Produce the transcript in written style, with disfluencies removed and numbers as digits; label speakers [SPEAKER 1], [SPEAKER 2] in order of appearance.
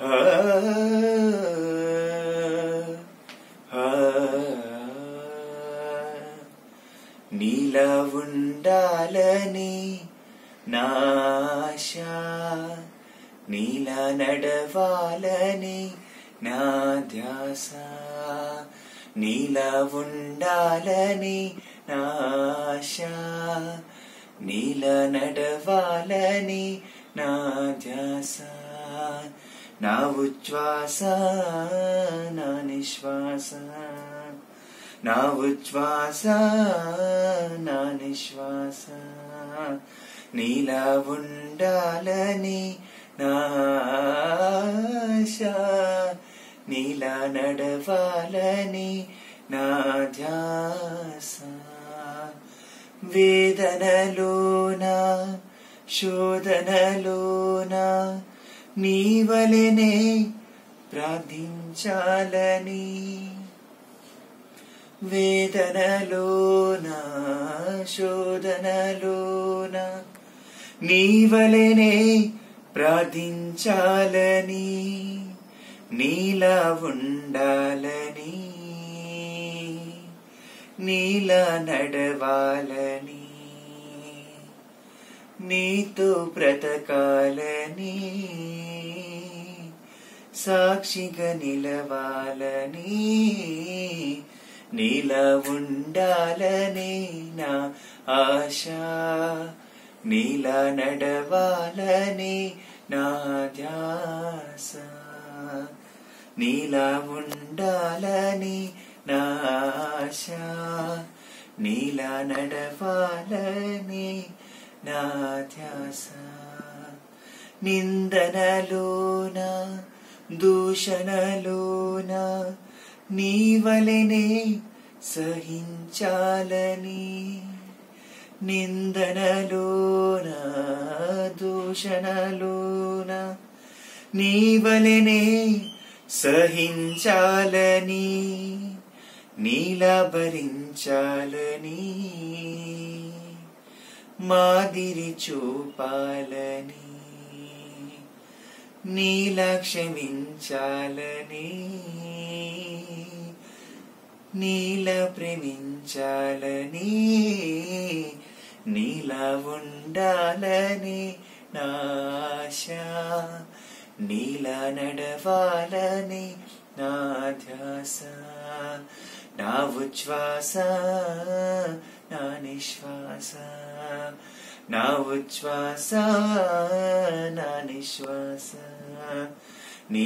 [SPEAKER 1] ఆ ఆ నీలా ఉండాలని నా ఆశ, నీలా నడవాలని నా ధ్యాస, నీలా ఉండాలని నా ఆశ, నీలా నడవాలని నా ధ్యాస, నా ఉచ్ఛ్వాస నా నిశ్వాస, నా ఉచ్ఛ్వాస నా నిశ్వాస, నీలా ఉండాలని నా ఆశ, నీలా నడవాలని నా ధ్యాస. వేదనలోన శోధనలోన నీవలెనే ప్రార్థించాలని, వేదనలోన శోధనలోన నీవలెనే ప్రార్థించాలని, నీలా ఉండాలని, నీలా నడవాలని, నీతో బ్రతకాలని, సాక్షిగా నిలవాలని, నీలా ఉండాలని నా ఆశ, నీలా నడవాలని నా ధ్యాస, నీలా ఉండాలని నా ఆశ, నీలా నడవాలని నా ధ్యాస. నిందనలోన దూషణలోన నీవలెనే సహించాలని, నిందనలోన దూషణలోన నీవలెనే సహించాలని, నీలా భరించాలని, మాదిరి చూపాలని, నీలా క్షమించాలని, నీలా ప్రేమించాలని, నీలా ఉండాలని నా ఆశ, నీలా నడవాలని నా ధ్యాస, నా ఉచ్ఛ్వాస నా నిశ్వాస, నా ఉచ్ఛ్వాస నా నిశ్వాస,